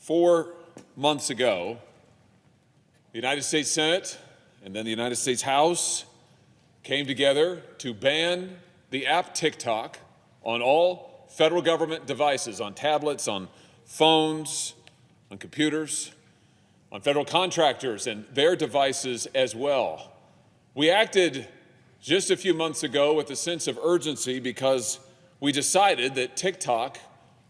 4 months ago, the United States Senate and then the United States House came together to ban the app TikTok on all federal government devices, on tablets, on phones, on computers, on federal contractors and their devices as well. We acted just a few months ago with a sense of urgency because we decided that TikTok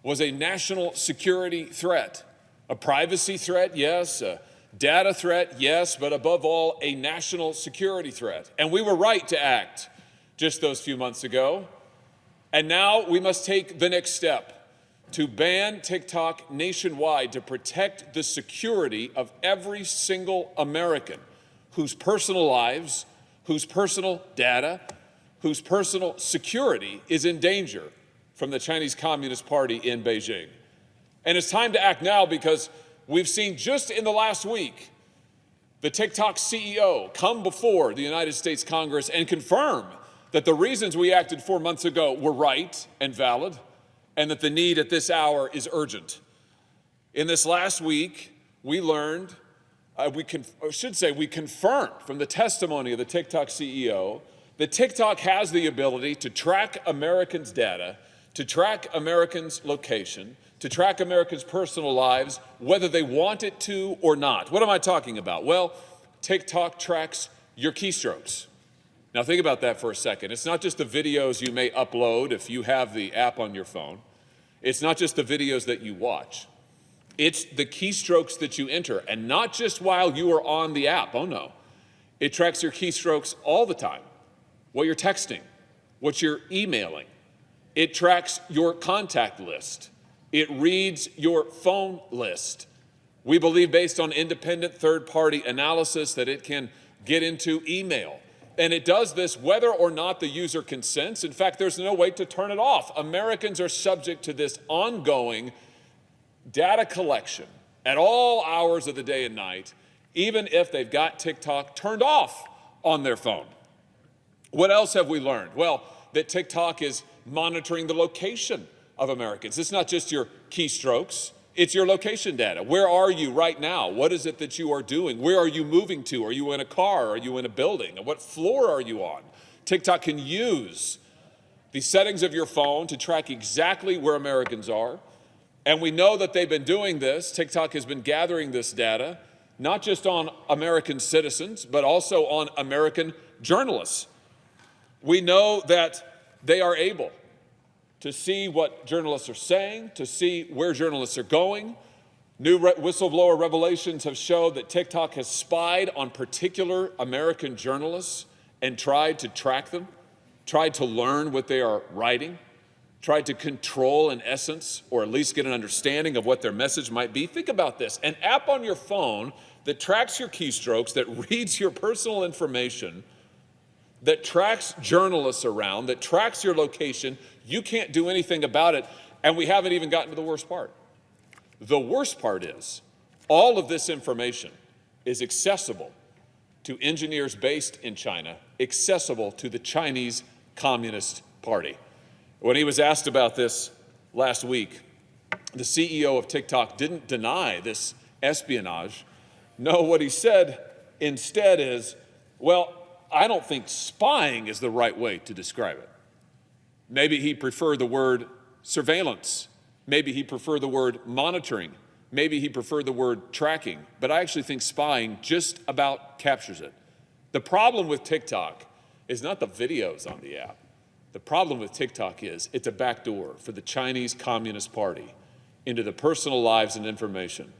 was a national security threat, a privacy threat, yes, a data threat, yes, but above all, a national security threat. And we were right to act just those few months ago. And now we must take the next step to ban TikTok nationwide to protect the security of every single American whose personal lives, whose personal data, whose personal security is in danger from the Chinese Communist Party in Beijing. And it's time to act now because we've seen just in the last week the TikTok CEO come before the United States Congress and confirm that the reasons we acted 4 months ago were right and valid, and that the need at this hour is urgent. In this last week, we learned, we confirmed from the testimony of the TikTok CEO that TikTok has the ability to track Americans' data, to track Americans' location, to track Americans' personal lives, whether they want it to or not. What am I talking about? Well, TikTok tracks your keystrokes. Now think about that for a second. It's not just the videos you may upload if you have the app on your phone. It's not just the videos that you watch. It's the keystrokes that you enter, and not just while you are on the app. Oh no. It tracks your keystrokes all the time. What you're texting, what you're emailing. It tracks your contact list. It reads your phone list. We believe, based on independent third-party analysis, that it can get into email. And it does this whether or not the user consents. In fact, there's no way to turn it off. Americans are subject to this ongoing data collection at all hours of the day and night, even if they've got TikTok turned off on their phone. What else have we learned? Well, that TikTok is monitoring the location of Americans. It's not just your keystrokes. It's your location data. Where are you right now? What is it that you are doing? Where are you moving to? Are you in a car? Are you in a building? And what floor are you on? TikTok can use the settings of your phone to track exactly where Americans are. And we know that they've been doing this. TikTok has been gathering this data, not just on American citizens, but also on American journalists. We know that they are able to see what journalists are saying, to see where journalists are going. New whistleblower revelations have showed that TikTok has spied on particular American journalists and tried to track them, tried to learn what they are writing, tried to control, in essence, or at least get an understanding of what their message might be. Think about this: an app on your phone that tracks your keystrokes, that reads your personal information, that tracks journalists around, that tracks your location. You can't do anything about it, and we haven't even gotten to the worst part. The worst part is all of this information is accessible to engineers based in China, accessible to the Chinese Communist Party. When he was asked about this last week, the CEO of TikTok didn't deny this espionage. No, what he said instead is, well, I don't think spying is the right way to describe it. Maybe he preferred the word surveillance. Maybe he preferred the word monitoring. Maybe he preferred the word tracking. But I actually think spying just about captures it. The problem with TikTok is not the videos on the app. The problem with TikTok is it's a backdoor for the Chinese Communist Party into the personal lives and information,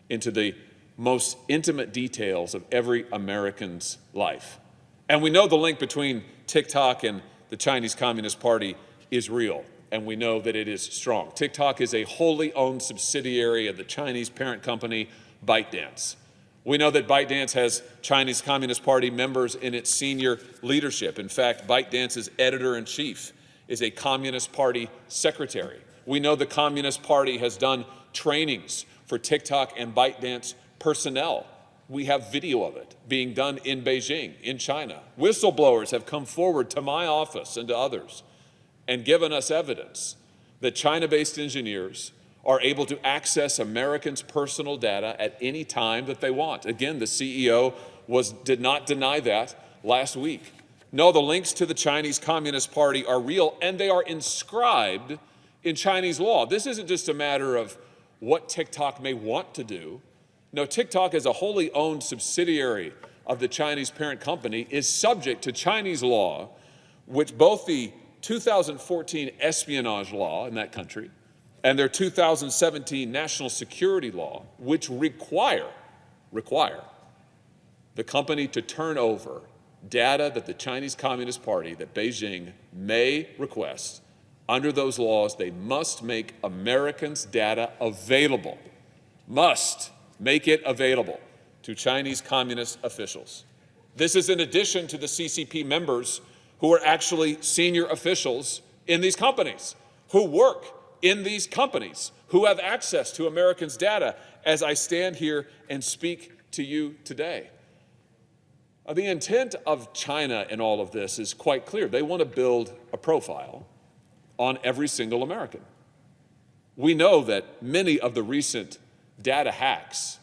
into the most intimate details of every American's life. And we know the link between TikTok and the Chinese Communist Party is real, and we know that it is strong. TikTok is a wholly owned subsidiary of the Chinese parent company, ByteDance. We know that ByteDance has Chinese Communist Party members in its senior leadership. In fact, ByteDance's editor-in-chief is a Communist Party secretary. We know the Communist Party has done trainings for TikTok and ByteDance personnel. We have video of it being done in Beijing, in China. Whistleblowers have come forward to my office and to others and given us evidence that China-based engineers are able to access Americans' personal data at any time that they want. Again, the CEO did not deny that last week. No, the links to the Chinese Communist Party are real, and they are inscribed in Chinese law. This isn't just a matter of what TikTok may want to do. No, TikTok, as a wholly owned subsidiary of the Chinese parent company, is subject to Chinese law, which both the 2014 espionage law in that country and their 2017 national security law, which require the company to turn over data that the Chinese Communist Party, that Beijing may request. Under those laws, they must make Americans' data available, must make it available to Chinese communist officials. This is in addition to the CCP members who are actually senior officials in these companies, who work in these companies, who have access to Americans' data as I stand here and speak to you today. The intent of China in all of this is quite clear. They want to build a profile on every single American. We know that many of the recent data hacks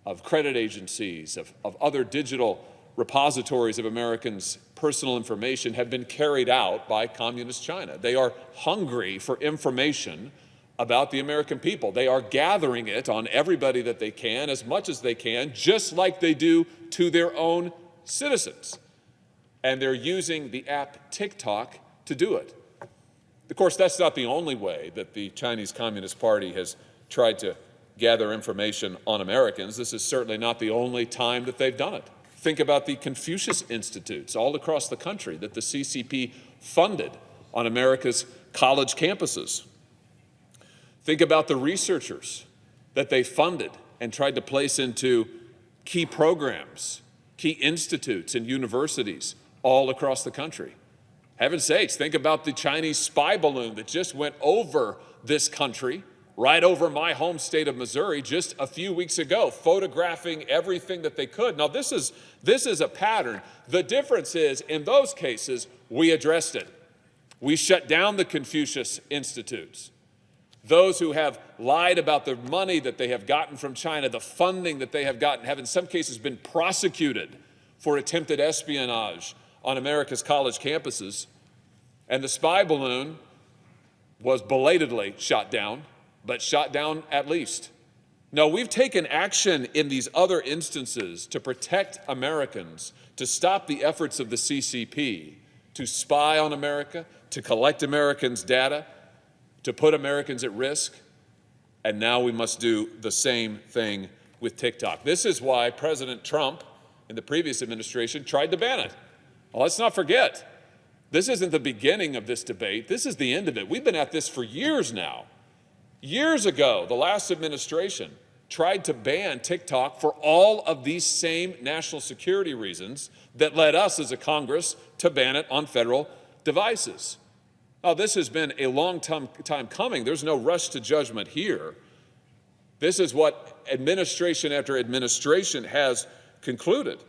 of credit agencies, of other digital repositories of Americans' personal information have been carried out by Communist China. They are hungry for information about the American people. They are gathering it on everybody that they can, as much as they can, just like they do to their own citizens. And they're using the app TikTok to do it. Of course, that's not the only way that the Chinese Communist Party has tried to gather information on Americans. This is certainly not the only time that they've done it. Think about the Confucius Institutes all across the country that the CCP funded on America's college campuses. Think about the researchers that they funded and tried to place into key programs, key institutes and universities all across the country. Heaven's sakes, think about the Chinese spy balloon that just went over this country, right over my home state of Missouri just a few weeks ago, photographing everything that they could. Now, this is a pattern. The difference is, in those cases, we addressed it. We shut down the Confucius Institutes. Those who have lied about the money that they have gotten from China, the funding that they have gotten, have in some cases been prosecuted for attempted espionage on America's college campuses. And the spy balloon was belatedly shot down, but shot down at least. No, we've taken action in these other instances to protect Americans, to stop the efforts of the CCP, to spy on America, to collect Americans' data, to put Americans at risk, and now we must do the same thing with TikTok. This is why President Trump, in the previous administration, tried to ban it. Well, let's not forget, this isn't the beginning of this debate. This is the end of it. We've been at this for years now. Years ago, the last administration tried to ban TikTok for all of these same national security reasons that led us as a Congress to ban it on federal devices. Now, this has been a long time coming. There's no rush to judgment here. This is what administration after administration has concluded,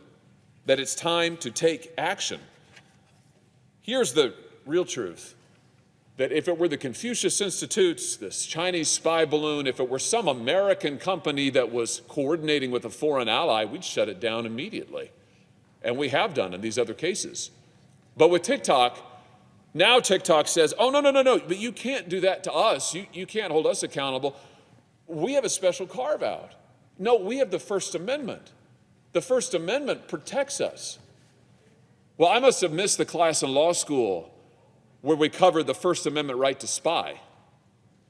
that it's time to take action. Here's the real truth, that if it were the Confucius Institutes, this Chinese spy balloon, if it were some American company that was coordinating with a foreign ally, we'd shut it down immediately. And we have done in these other cases. But with TikTok, now TikTok says, oh, no, but you can't do that to us. You can't hold us accountable. We have a special carve-out. No, we have the First Amendment. The First Amendment protects us. Well, I must have missed the class in law school where we covered the First Amendment right to spy.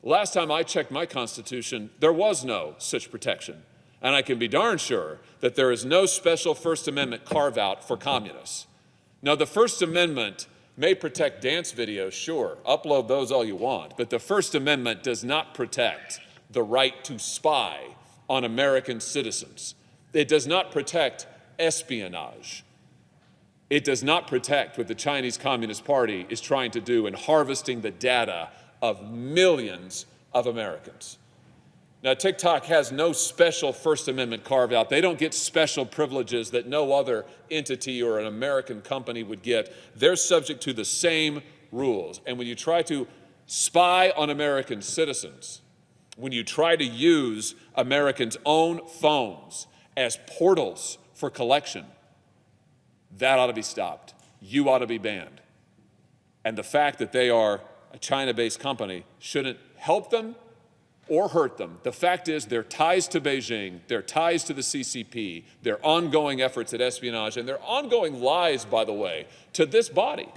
Last time I checked my Constitution, there was no such protection. And I can be darn sure that there is no special First Amendment carve-out for communists. Now, the First Amendment may protect dance videos, sure, upload those all you want, but the First Amendment does not protect the right to spy on American citizens. It does not protect espionage. It does not protect what the Chinese Communist Party is trying to do in harvesting the data of millions of Americans. Now, TikTok has no special First Amendment carve-out. They don't get special privileges that no other entity or an American company would get. They're subject to the same rules. And when you try to spy on American citizens, when you try to use Americans' own phones as portals for collection, that ought to be stopped. You ought to be banned. And the fact that they are a China-based company shouldn't help them or hurt them. The fact is their ties to Beijing, their ties to the CCP, their ongoing efforts at espionage, and their ongoing lies, by the way, to this body.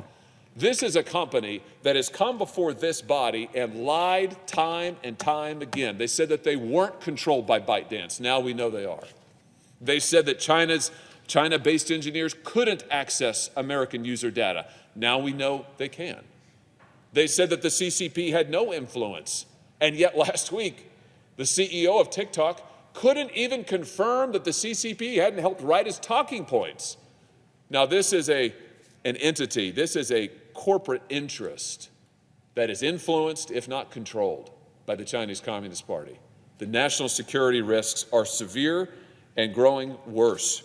This is a company that has come before this body and lied time and time again. They said that they weren't controlled by ByteDance. Now we know they are. They said that China-based engineers couldn't access American user data. Now we know they can. They said that the CCP had no influence. And yet last week, the CEO of TikTok couldn't even confirm that the CCP hadn't helped write his talking points. Now this is an entity, this is a corporate interest that is influenced, if not controlled, by the Chinese Communist Party. The national security risks are severe and growing worse.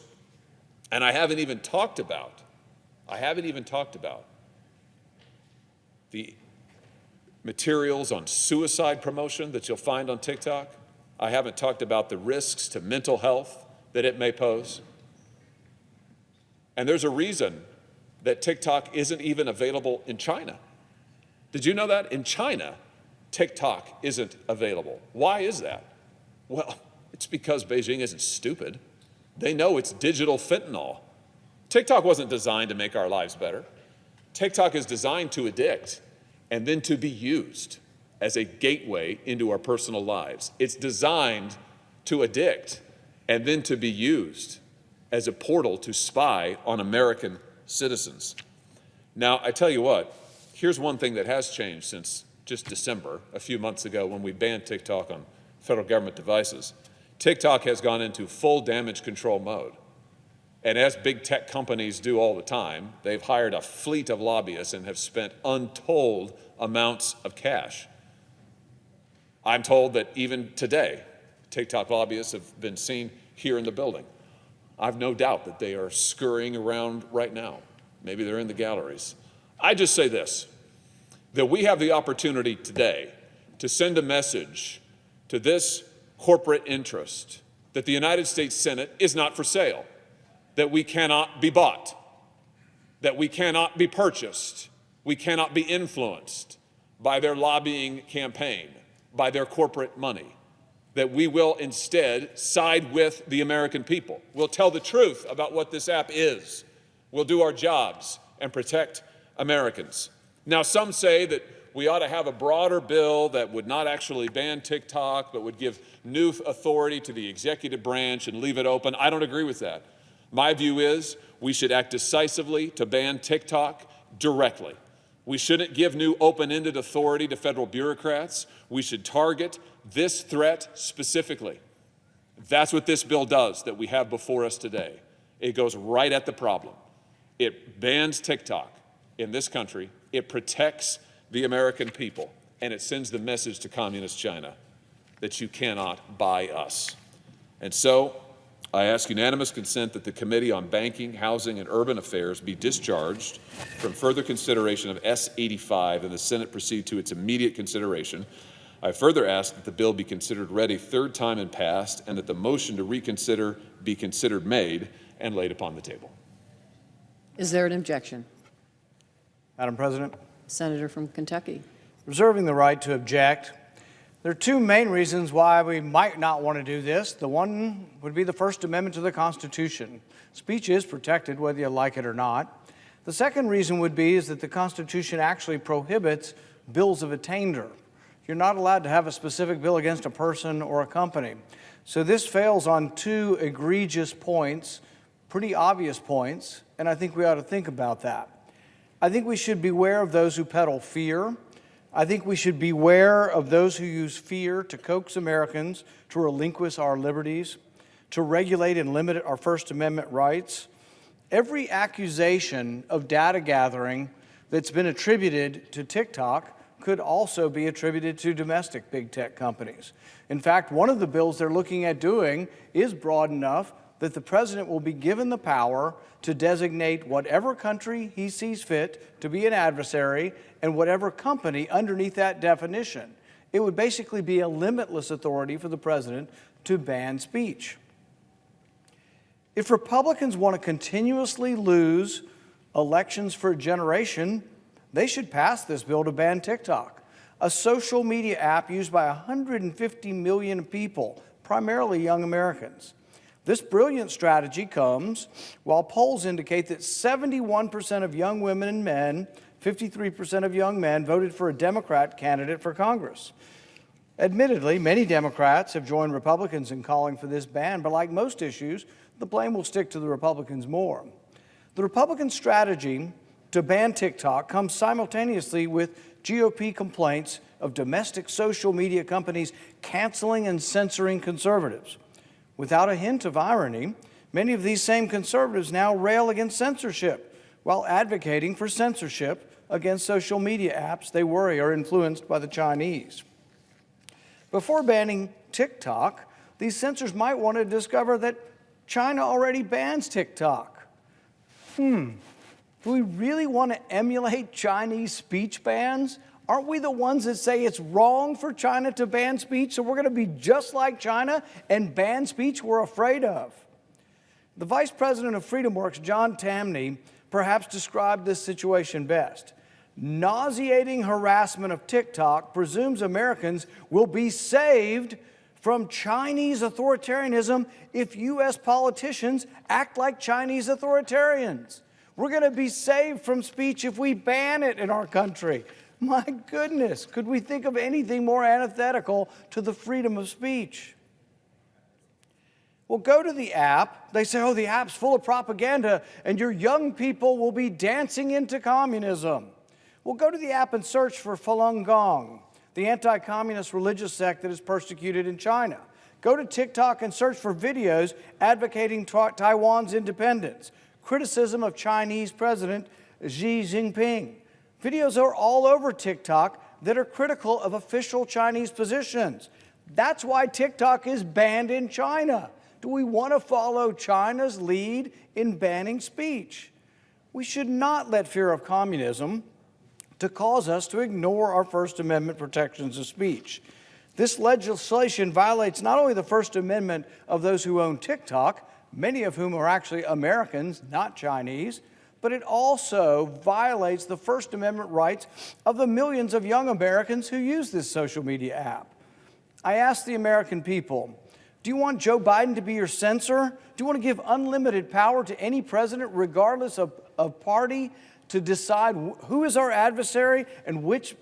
And I haven't even talked about the materials on suicide promotion that you'll find on TikTok. I haven't talked about the risks to mental health that it may pose. And there's a reason that TikTok isn't even available in China. Did you know that? In China, TikTok isn't available. Why is that? Well, it's because Beijing isn't stupid. They know it's digital fentanyl. TikTok wasn't designed to make our lives better. TikTok is designed to addict and then to be used as a gateway into our personal lives. It's designed to addict and then to be used as a portal to spy on American citizens. Now, I tell you what, here's one thing that has changed since just December, a few months ago when we banned TikTok on federal government devices. TikTok has gone into full damage control mode. And as big tech companies do all the time, they've hired a fleet of lobbyists and have spent untold amounts of cash. I'm told that even today, TikTok lobbyists have been seen here in the building. I've no doubt that they are scurrying around right now. Maybe they're in the galleries. I just say this, that we have the opportunity today to send a message to this corporate interest that the United States Senate is not for sale, that we cannot be bought, that we cannot be purchased, we cannot be influenced by their lobbying campaign, by their corporate money, that we will instead side with the American people. We'll tell the truth about what this app is. We'll do our jobs and protect Americans. Now, some say that we ought to have a broader bill that would not actually ban TikTok, but would give new authority to the executive branch and leave it open. I don't agree with that. My view is we should act decisively to ban TikTok directly. We shouldn't give new open-ended authority to federal bureaucrats. We should target this threat specifically. That's what this bill does that we have before us today. It goes right at the problem. It bans TikTok in this country. It protects the American people, and it sends the message to communist China that you cannot buy us. And so I ask unanimous consent that the Committee on Banking, Housing, and Urban Affairs be discharged from further consideration of S-85 and the Senate proceed to its immediate consideration. I further ask that the bill be considered read a third time and passed, and that the motion to reconsider be considered made and laid upon the table. Is there an objection? Madam President. Senator from Kentucky. Reserving the right to object. There are two main reasons why we might not want to do this. The one would be the First Amendment to the Constitution. Speech is protected whether you like it or not. The second reason would be is that the Constitution actually prohibits bills of attainder. You're not allowed to have a specific bill against a person or a company. So this fails on two egregious points, pretty obvious points, and I think we ought to think about that. I think we should beware of those who peddle fear. I think we should beware of those who use fear to coax Americans to relinquish our liberties, to regulate and limit our First Amendment rights. Every accusation of data gathering that's been attributed to TikTok could also be attributed to domestic big tech companies. In fact, one of the bills they're looking at doing is broad enough that the president will be given the power to designate whatever country he sees fit to be an adversary and whatever company underneath that definition. It would basically be a limitless authority for the president to ban speech. If Republicans want to continuously lose elections for a generation, they should pass this bill to ban TikTok, a social media app used by 150 million people, primarily young Americans. This brilliant strategy comes while polls indicate that 71% of young women and men, 53% of young men voted for a Democrat candidate for Congress. Admittedly, many Democrats have joined Republicans in calling for this ban, but like most issues, the blame will stick to the Republicans more. The Republican strategy to ban TikTok comes simultaneously with GOP complaints of domestic social media companies canceling and censoring conservatives. Without a hint of irony, many of these same conservatives now rail against censorship while advocating for censorship against social media apps they worry are influenced by the Chinese. Before banning TikTok, these censors might want to discover that China already bans TikTok. Do we really want to emulate Chinese speech bans? Aren't we the ones that say it's wrong for China to ban speech, so we're going to be just like China and ban speech we're afraid of? The Vice President of FreedomWorks, John Tamney, perhaps described this situation best. Nauseating harassment of TikTok presumes Americans will be saved from Chinese authoritarianism if U.S. politicians act like Chinese authoritarians. We're going to be saved from speech if we ban it in our country. My goodness, could we think of anything more antithetical to the freedom of speech? Well, go to the app. They say, oh, the app's full of propaganda, and your young people will be dancing into communism. Well, go to the app and search for Falun Gong, the anti-communist religious sect that is persecuted in China. Go to TikTok and search for videos advocating Taiwan's independence, criticism of Chinese President Xi Jinping. Videos are all over TikTok that are critical of official Chinese positions. That's why TikTok is banned in China. Do we want to follow China's lead in banning speech? We should not let fear of communism to cause us to ignore our First Amendment protections of speech. This legislation violates not only the First Amendment of those who own TikTok, many of whom are actually Americans, not Chinese, but it also violates the First Amendment rights of the millions of young Americans who use this social media app. I ask the American people, do you want Joe Biden to be your censor? Do you want to give unlimited power to any president, regardless of party, to decide who is our adversary and which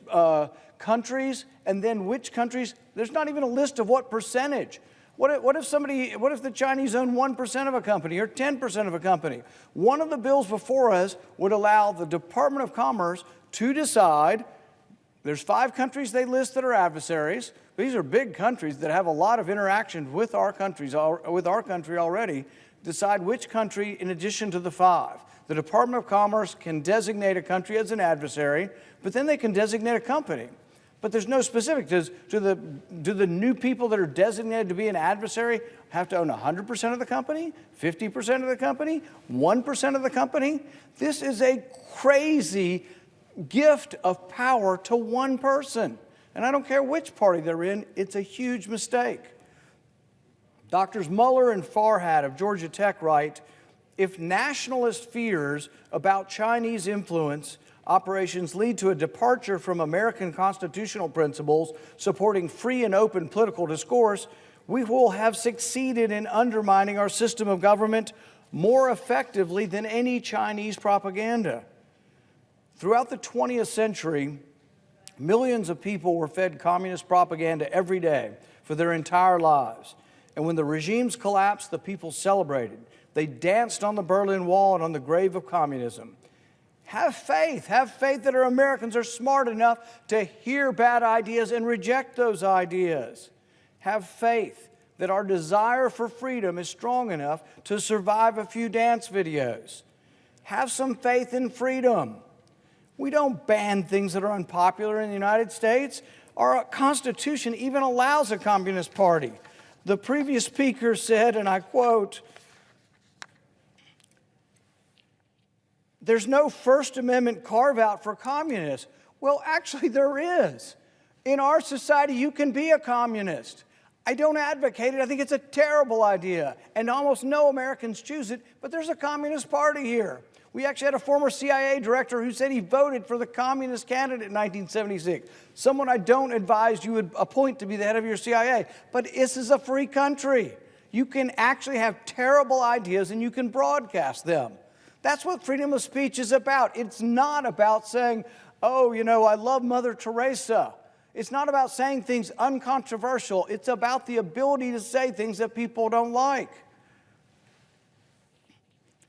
countries, and then which countries? There's not even a list of what percentage. What if the Chinese own 1% of a company or 10% of a company? One of the bills before us would allow the Department of Commerce to decide. There's 5 countries they list that are adversaries. These are big countries that have a lot of interaction with our country already. Decide which country, in addition to the 5. The Department of Commerce can designate a country as an adversary, but then they can designate a company. But there's no specific. Do the new people that are designated to be an adversary have to own 100% of the company, 50% of the company, 1% of the company? This is a crazy gift of power to one person. And I don't care which party they're in, it's a huge mistake. Doctors Muller and Farhad of Georgia Tech write, if nationalist fears about Chinese influence operations lead to a departure from American constitutional principles supporting free and open political discourse, we will have succeeded in undermining our system of government more effectively than any Chinese propaganda. Throughout the 20th century, millions of people were fed communist propaganda every day for their entire lives. And when the regimes collapsed, the people celebrated. They danced on the Berlin Wall and on the grave of communism. Have faith that our Americans are smart enough to hear bad ideas and reject those ideas. Have faith that our desire for freedom is strong enough to survive a few dance videos. Have some faith in freedom. We don't ban things that are unpopular in the United States. Our Constitution even allows a communist party. The previous speaker said, and I quote, "There's no First Amendment carve-out for communists." Well, actually there is. In our society, you can be a communist. I don't advocate it. I think it's a terrible idea. And almost no Americans choose it, but there's a Communist Party here. We actually had a former CIA director who said he voted for the communist candidate in 1976. Someone I don't advise you would appoint to be the head of your CIA. But this is a free country. You can actually have terrible ideas and you can broadcast them. That's what freedom of speech is about. It's not about saying, oh, you know, I love Mother Teresa. It's not about saying things uncontroversial. It's about the ability to say things that people don't like.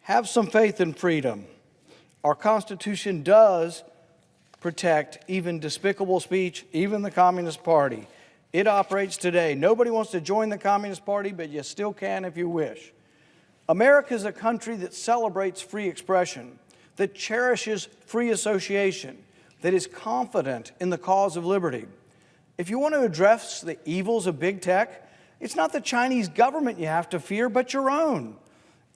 Have some faith in freedom. Our Constitution does protect even despicable speech, even the Communist Party. It operates today. Nobody wants to join the Communist Party, but you still can if you wish. America is a country that celebrates free expression, that cherishes free association, that is confident in the cause of liberty. If you want to address the evils of big tech, it's not the Chinese government you have to fear, but your own.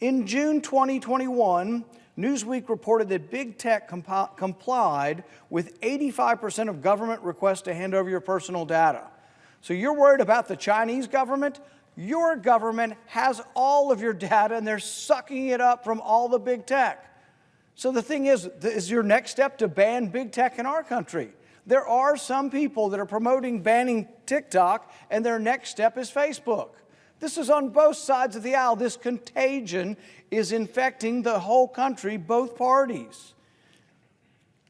In June 2021, Newsweek reported that big tech complied with 85% of government requests to hand over your personal data. So you're worried about the Chinese government? Your government has all of your data and they're sucking it up from all the big tech. So the thing is your next step to ban big tech in our country? There are some people that are promoting banning TikTok, and their next step is Facebook. This is on both sides of the aisle. This contagion is infecting the whole country, both parties.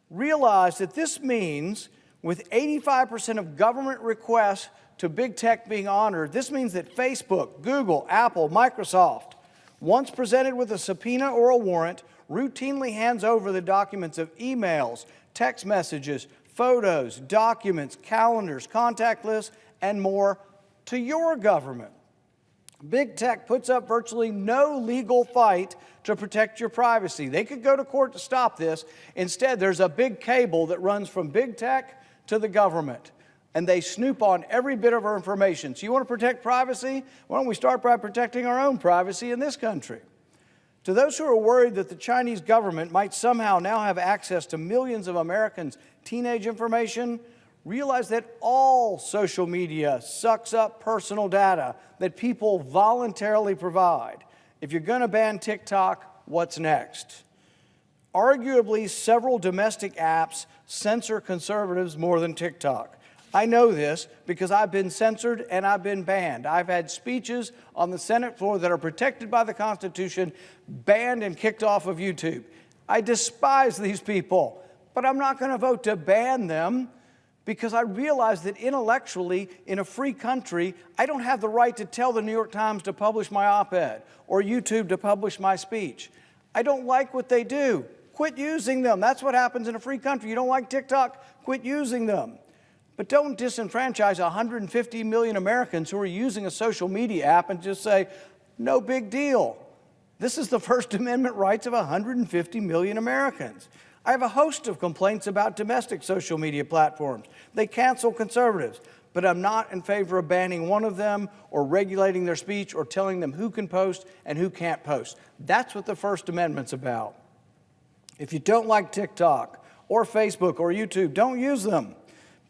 Realize that this means with 85% of government requests to big tech being honored, this means that Facebook, Google, Apple, Microsoft, once presented with a subpoena or a warrant, routinely hands over the documents of emails, text messages, photos, documents, calendars, contact lists, and more to your government. Big tech puts up virtually no legal fight to protect your privacy. They could go to court to stop this. Instead, there's a big cable that runs from big tech to the government, and they snoop on every bit of our information. So you want to protect privacy? Why don't we start by protecting our own privacy in this country? To those who are worried that the Chinese government might somehow now have access to millions of Americans' teenage information, realize that all social media sucks up personal data that people voluntarily provide. If you're going to ban TikTok, what's next? Arguably, several domestic apps censor conservatives more than TikTok. I know this because I've been censored and I've been banned. I've had speeches on the Senate floor that are protected by the Constitution banned and kicked off of YouTube. I despise these people, but I'm not going to vote to ban them because I realize that intellectually, in a free country, I don't have the right to tell the New York Times to publish my op-ed or YouTube to publish my speech. I don't like what they do. Quit using them. That's what happens in a free country. You don't like TikTok? Quit using them. But don't disenfranchise 150 million Americans who are using a social media app and just say, no big deal. This is the First Amendment rights of 150 million Americans. I have a host of complaints about domestic social media platforms. They cancel conservatives, but I'm not in favor of banning one of them or regulating their speech or telling them who can post and who can't post. That's what the First Amendment's about. If you don't like TikTok or Facebook or YouTube, don't use them.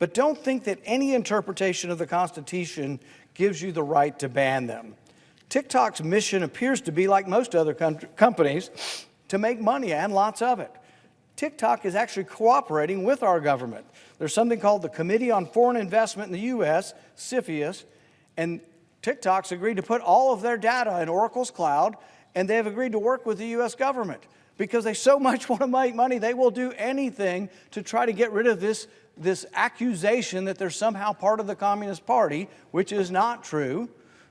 But don't think that any interpretation of the Constitution gives you the right to ban them. TikTok's mission appears to be, like most other companies, to make money, and lots of it. TikTok is actually cooperating with our government. There's something called the Committee on Foreign Investment in the U.S., CFIUS, and TikTok's agreed to put all of their data in Oracle's cloud, and they have agreed to work with the U.S. government. Because they so much want to make money, they will do anything to try to get rid of this accusation that they're somehow part of the Communist Party, which is not true.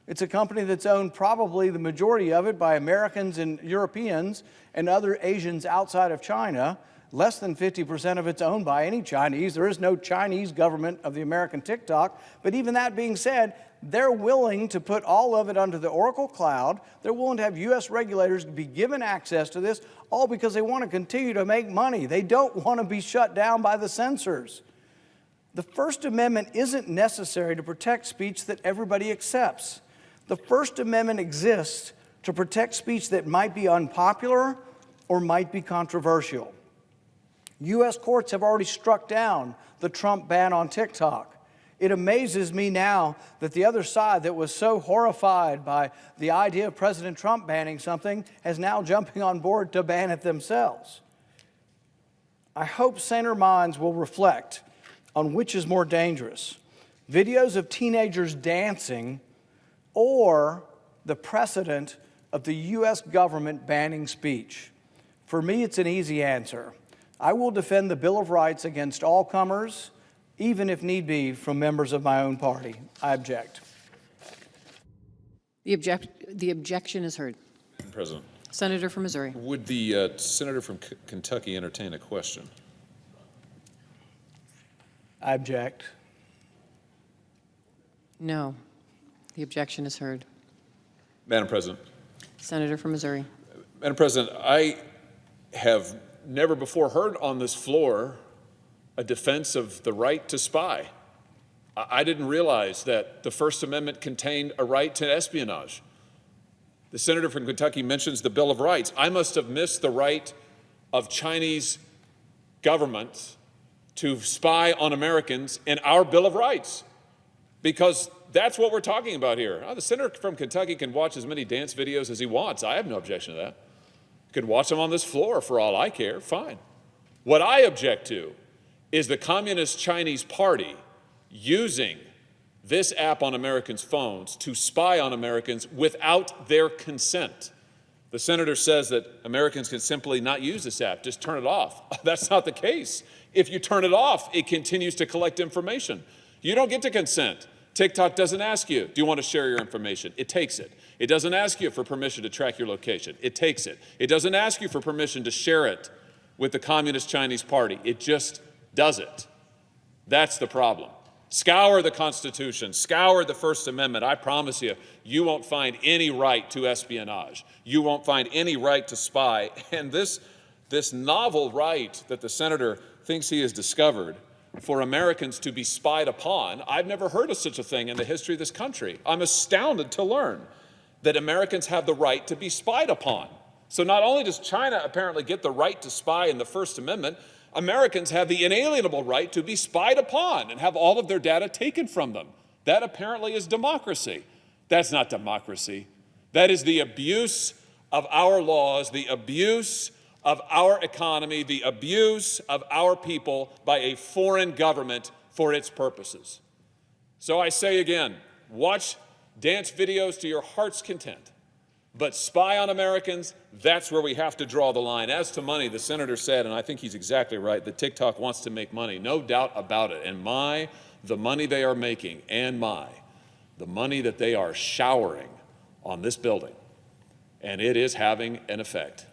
It's a company that's owned, probably the majority of it, by Americans and Europeans and other Asians outside of China. Less than 50% of it's owned by any Chinese. There is no Chinese government of the American TikTok. But even that being said, they're willing to put all of it under the Oracle cloud. They're willing to have U.S. regulators be given access to this, all because they want to continue to make money. They don't want to be shut down by the censors. The First Amendment isn't necessary to protect speech that everybody accepts. The First Amendment exists to protect speech that might be unpopular or might be controversial. U.S. courts have already struck down the Trump ban on TikTok. It amazes me now that the other side that was so horrified by the idea of President Trump banning something is now jumping on board to ban it themselves. I hope saner minds will reflect on which is more dangerous, videos of teenagers dancing or the precedent of the U.S. government banning speech. For me, it's an easy answer. I will defend the Bill of Rights against all comers, even if need be from members of my own party. I object. The objection is heard. Madam President, Senator from Missouri. would the senator from Kentucky entertain a question? I object. No. The objection is heard. Madam President. Senator from Missouri. Madam President, I have never before heard on this floor a defense of the right to spy. I didn't realize that the First Amendment contained a right to espionage. The senator from Kentucky mentions the Bill of Rights. I must have missed the right of Chinese government to spy on Americans in our Bill of Rights, because that's what we're talking about here. The senator from Kentucky can watch as many dance videos as he wants. I have no objection to that. He could watch them on this floor for all I care, fine. What I object to is the Communist Chinese Party using this app on Americans' phones to spy on Americans without their consent. The senator says that Americans can simply not use this app, just turn it off. That's not the case. If you turn it off, it continues to collect information. You don't get to consent. TikTok doesn't ask you, do you want to share your information? It takes it. It doesn't ask you for permission to track your location. It takes it. It doesn't ask you for permission to share it with the Communist Chinese Party. It just does it. That's the problem. Scour the Constitution, scour the First Amendment. I promise you, you won't find any right to espionage. You won't find any right to spy. And this novel right that the senator thinks he has discovered for Americans to be spied upon, I've never heard of such a thing in the history of this country. I'm astounded to learn that Americans have the right to be spied upon. So not only does China apparently get the right to spy in the First Amendment, Americans have the inalienable right to be spied upon and have all of their data taken from them. That apparently is democracy. That's not democracy. That is the abuse of our laws, the abuse of our economy, the abuse of our people by a foreign government for its purposes. So I say again, watch dance videos to your heart's content. But spy on Americans, that's where we have to draw the line. As to money, the senator said, and I think he's exactly right, that TikTok wants to make money. No doubt about it. And the money they are making, and the money that they are showering on this building. And it is having an effect.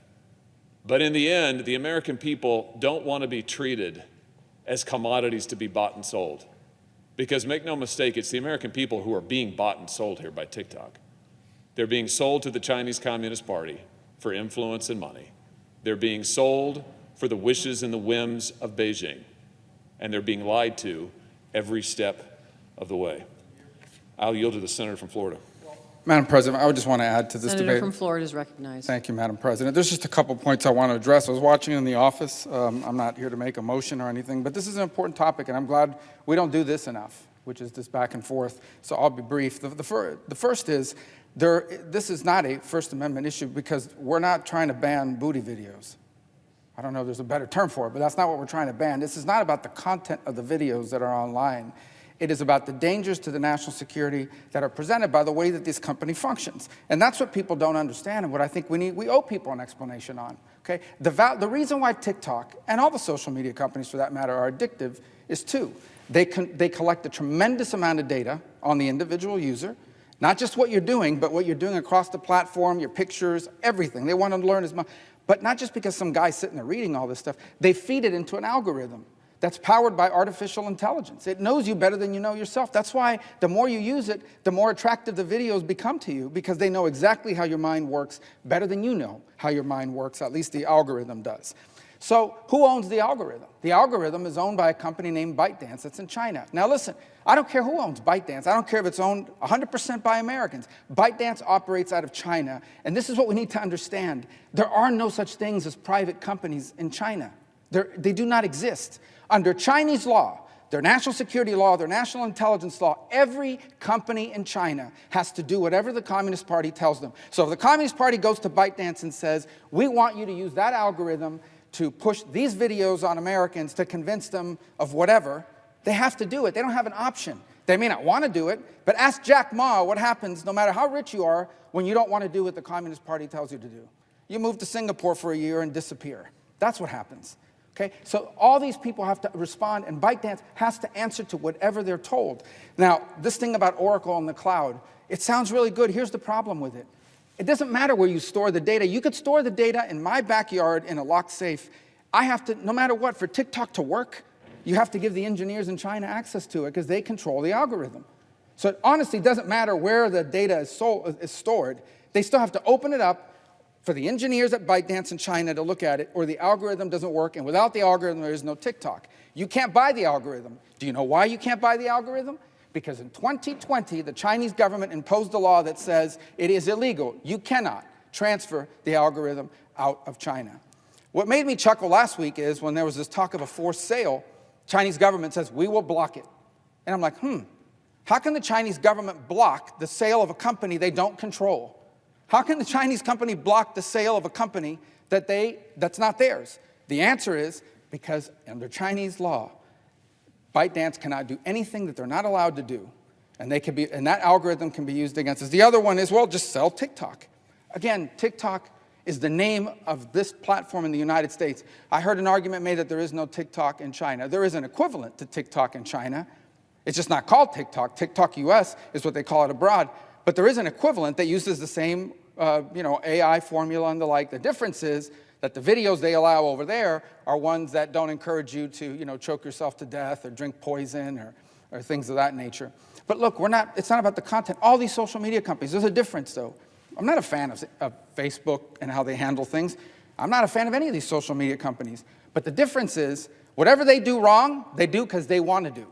But in the end, the American people don't want to be treated as commodities to be bought and sold. Because make no mistake, it's the American people who are being bought and sold here by TikTok. They're being sold to the Chinese Communist Party for influence and money. They're being sold for the wishes and the whims of Beijing. And they're being lied to every step of the way. I'll yield to the senator from Florida. Madam President, I would just want to add to this Senator debate. from Florida is recognized. Thank you, Madam President. There's just a couple points I want to address. I was watching in the office. I'm not here to make a motion or anything, but this is an important topic, and I'm glad we don't do this enough, which is this back and forth. So I'll be brief. The first is, this is not a First Amendment issue because we're not trying to ban booty videos. I don't know if there's a better term for it, but that's not what we're trying to ban. This is not about the content of the videos that are online. It is about the dangers to the national security that are presented by the way that this company functions. And that's what people don't understand and what I think we owe people an explanation on. Okay? The reason why TikTok and all the social media companies for that matter are addictive is two. They collect a tremendous amount of data on the individual user, not just what you're doing, but what you're doing across the platform, your pictures, everything. They want to learn as much. But not just because some guy's sitting there reading all this stuff. They feed it into an algorithm that's powered by artificial intelligence. It knows you better than you know yourself. That's why the more you use it, the more attractive the videos become to you, because they know exactly how your mind works better than you know how your mind works, at least the algorithm does. So who owns the algorithm? The algorithm is owned by a company named ByteDance that's in China. Now listen, I don't care who owns ByteDance. I don't care if it's owned 100% by Americans. ByteDance operates out of China, and this is what we need to understand. There are no such things as private companies in China. They do not exist. Under Chinese law, their national security law, their national intelligence law, every company in China has to do whatever the Communist Party tells them. So if the Communist Party goes to ByteDance and says, we want you to use that algorithm to push these videos on Americans to convince them of whatever, they have to do it. They don't have an option. They may not want to do it, but ask Jack Ma what happens, no matter how rich you are, when you don't want to do what the Communist Party tells you to do. You move to Singapore for a year and disappear. That's what happens. Okay? So all these people have to respond, and ByteDance has to answer to whatever they're told. Now, this thing about Oracle and the cloud, it sounds really good. Here's the problem with it. It doesn't matter where you store the data. You could store the data in my backyard in a locked safe. I have to, no matter what, for TikTok to work, you have to give the engineers in China access to it because they control the algorithm. So it honestly doesn't matter where the data is stored. They still have to open it up for the engineers at ByteDance in China to look at it, or the algorithm doesn't work, and without the algorithm, there is no TikTok. You can't buy the algorithm. Do you know why you can't buy the algorithm? Because in 2020, the Chinese government imposed a law that says it is illegal. You cannot transfer the algorithm out of China. What made me chuckle last week is when there was this talk of a forced sale, Chinese government says, we will block it. And I'm like, how can the Chinese government block the sale of a company they don't control? How can the Chinese company block the sale of a company that's not theirs? The answer is because under Chinese law, ByteDance cannot do anything that they're not allowed to do. And that algorithm can be used against us. The other one is, well, just sell TikTok. Again, TikTok is the name of this platform in the United States. I heard an argument made that there is no TikTok in China. There is an equivalent to TikTok in China. It's just not called TikTok. TikTok US is what they call it abroad. But there is an equivalent that uses the same AI formula and the like. The difference is that the videos they allow over there are ones that don't encourage you to choke yourself to death or drink poison or things of that nature. But look, it's not about the content. All these social media companies, there's a difference though. I'm not a fan of Facebook and how they handle things. I'm not a fan of any of these social media companies. But the difference is, whatever they do wrong, they do because they want to do.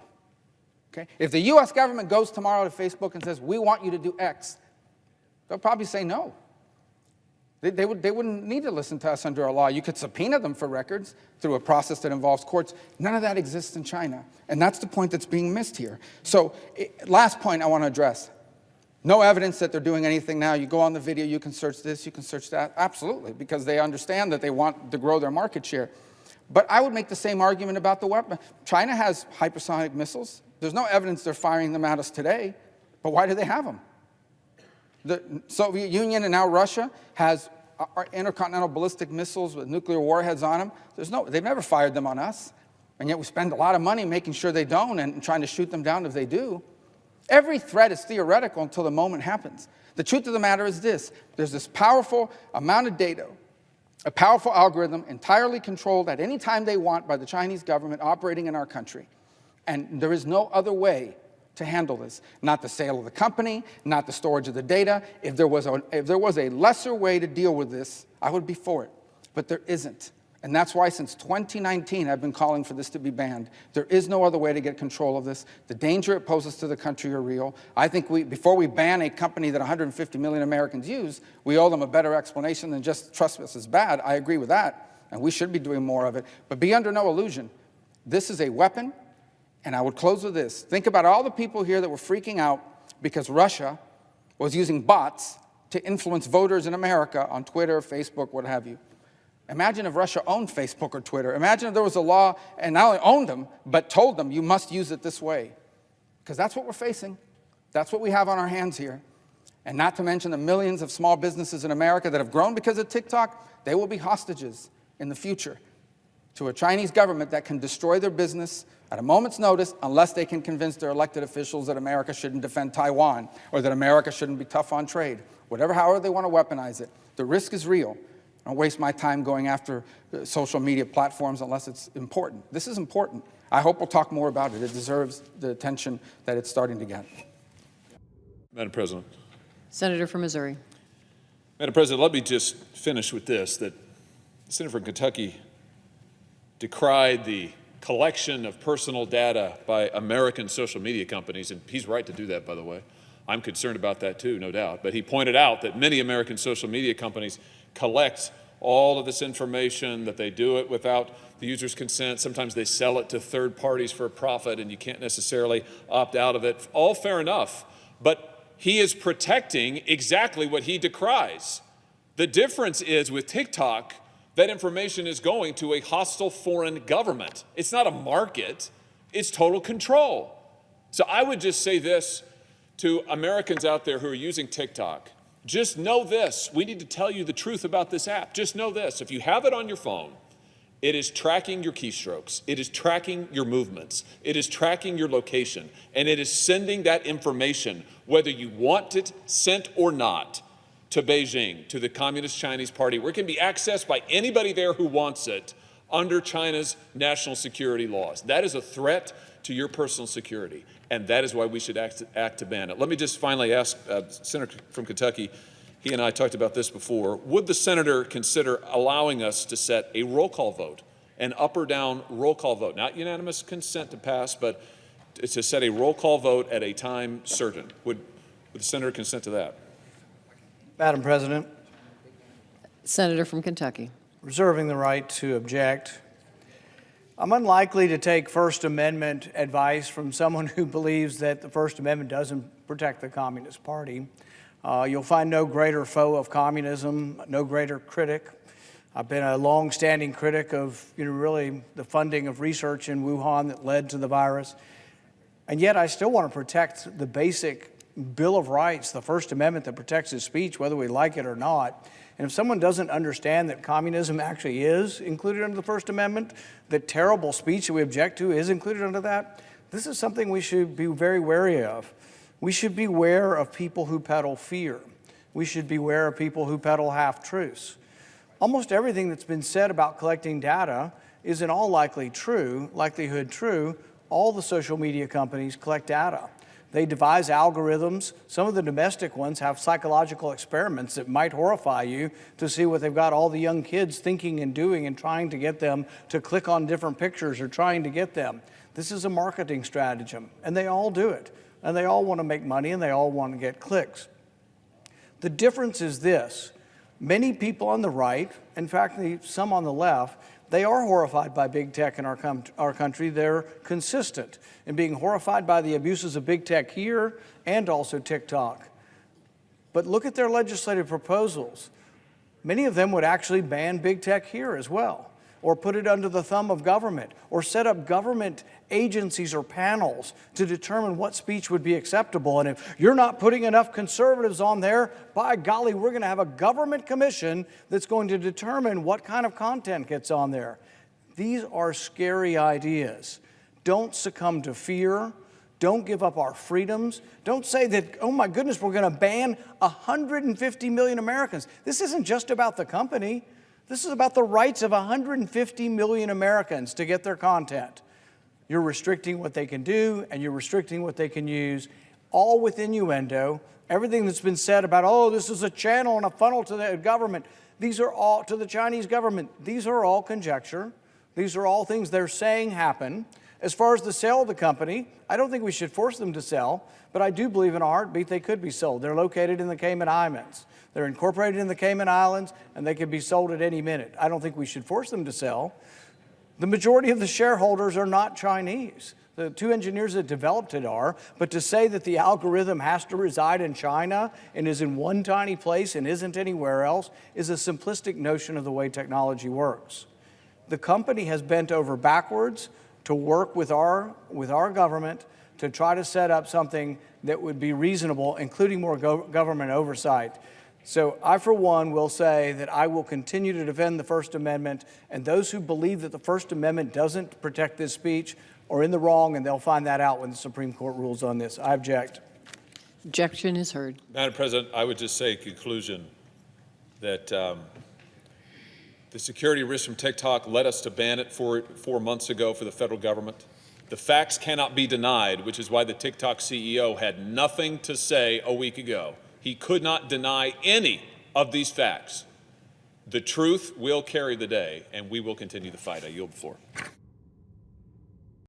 Okay? If the US government goes tomorrow to Facebook and says, we want you to do X, they'll probably say no. They wouldn't need to listen to us under a law. You could subpoena them for records through a process that involves courts. None of that exists in China. And that's the point that's being missed here. So last point I want to address. No evidence that they're doing anything now. You go on the video, you can search this, you can search that. Absolutely, because they understand that they want to grow their market share. But I would make the same argument about the weapon. China has hypersonic missiles. There's no evidence they're firing them at us today. But why do they have them? The Soviet Union and now Russia has intercontinental ballistic missiles with nuclear warheads on them. They've never fired them on us. And yet we spend a lot of money making sure they don't and trying to shoot them down if they do. Every threat is theoretical until the moment happens. The truth of the matter is this. There's this powerful amount of data, a powerful algorithm entirely controlled at any time they want by the Chinese government operating in our country. And there is no other way to handle this. Not the sale of the company, not the storage of the data. If there was a lesser way to deal with this, I would be for it. But there isn't. And that's why since 2019, I've been calling for this to be banned. There is no other way to get control of this. The danger it poses to the country are real. I think before we ban a company that 150 million Americans use, we owe them a better explanation than just trust us is bad. I agree with that. And we should be doing more of it. But be under no illusion. This is a weapon. And I would close with this. Think about all the people here that were freaking out because Russia was using bots to influence voters in America on Twitter, Facebook, what have you. Imagine if Russia owned Facebook or Twitter. Imagine if there was a law and not only owned them, but told them you must use it this way. Because that's what we're facing. That's what we have on our hands here. And not to mention the millions of small businesses in America that have grown because of TikTok, they will be hostages in the future to a Chinese government that can destroy their business at a moment's notice unless they can convince their elected officials that America shouldn't defend Taiwan or that America shouldn't be tough on trade. However they want to weaponize it. The risk is real. I don't waste my time going after social media platforms unless it's important. This is important. I hope we'll talk more about it. It deserves the attention that it's starting to get. Madam President. Senator from Missouri. Madam President, let me just finish with this, that the Senator from Kentucky decried the collection of personal data by American social media companies, and he's right to do that, by the way. I'm concerned about that too, no doubt. But he pointed out that many American social media companies collect all of this information, that they do it without the user's consent. Sometimes they sell it to third parties for a profit, and you can't necessarily opt out of it. All fair enough, but he is protecting exactly what he decries. The difference is with TikTok, that information is going to a hostile foreign government. It's not a market, it's total control. So I would just say this to Americans out there who are using TikTok. Just know this. We need to tell you the truth about this app. Just know this. If you have it on your phone, it is tracking your keystrokes. It is tracking your movements. It is tracking your location. And it is sending that information, whether you want it sent or not, to Beijing, to the Communist Chinese Party, where it can be accessed by anybody there who wants it under China's national security laws. That is a threat to your personal security, and that is why we should act to ban it. Let me just finally ask Senator from Kentucky, he and I talked about this before, would the senator consider allowing us to set a roll call vote, an up or down roll call vote, not unanimous consent to pass, but to set a roll call vote at a time certain? Would the senator consent to that? Madam President, Senator from Kentucky. reserving the right to object. I'm unlikely to take First Amendment advice from someone who believes that the First Amendment doesn't protect the Communist Party. You'll find no greater foe of communism, no greater critic. I've been a long-standing critic of, really the funding of research in Wuhan that led to the virus. And yet I still want to protect the basic Bill of Rights, the First Amendment that protects his speech, whether we like it or not. And if someone doesn't understand that communism actually is included under the First Amendment, that terrible speech that we object to is included under that, this is something we should be very wary of. We should beware of people who peddle fear. We should beware of people who peddle half-truths. Almost everything that's been said about collecting data is in all likelihood true. All the social media companies collect data. They devise algorithms. Some of the domestic ones have psychological experiments that might horrify you to see what they've got all the young kids thinking and doing and trying to get them to click on different pictures or trying to get them. This is a marketing stratagem, and they all do it. And they all want to make money, and they all want to get clicks. The difference is this. Many people on the right, in fact, some on the left, they are horrified by big tech in our country. They're consistent in being horrified by the abuses of big tech here and also TikTok. But look at their legislative proposals. Many of them would actually ban big tech here as well, or put it under the thumb of government, or set up government agencies or panels to determine what speech would be acceptable. And if you're not putting enough conservatives on there, by golly, we're going to have a government commission that's going to determine what kind of content gets on there. These are scary ideas. Don't succumb to fear. Don't give up our freedoms. Don't say that, oh my goodness, we're going to ban 150 million Americans. This isn't just about the company. This is about the rights of 150 million Americans to get their content. You're restricting what they can do, and you're restricting what they can use, all with innuendo. Everything that's been said about, oh, this is a channel and a funnel to the government. These are all, to the Chinese government, these are all conjecture. These are all things they're saying happen. As far as the sale of the company, I don't think we should force them to sell, but I do believe in a heartbeat they could be sold. They're located in the Cayman Islands. They're incorporated in the Cayman Islands, and they could be sold at any minute. I don't think we should force them to sell. The majority of the shareholders are not Chinese. The two engineers that developed it are, but to say that the algorithm has to reside in China and is in one tiny place and isn't anywhere else is a simplistic notion of the way technology works. The company has bent over backwards to work with our government to try to set up something that would be reasonable, including more government oversight. So I, for one, will say that I will continue to defend the First Amendment, and those who believe that the First Amendment doesn't protect this speech are in the wrong, and they'll find that out when the Supreme Court rules on this. I object. Objection is heard. Madam President, I would just say in conclusion that the security risk from TikTok led us to ban it 4 months ago for the federal government. The facts cannot be denied, which is why the TikTok CEO had nothing to say a week ago. He could not deny any of these facts. The truth will carry the day, and we will continue the fight. I yield the floor.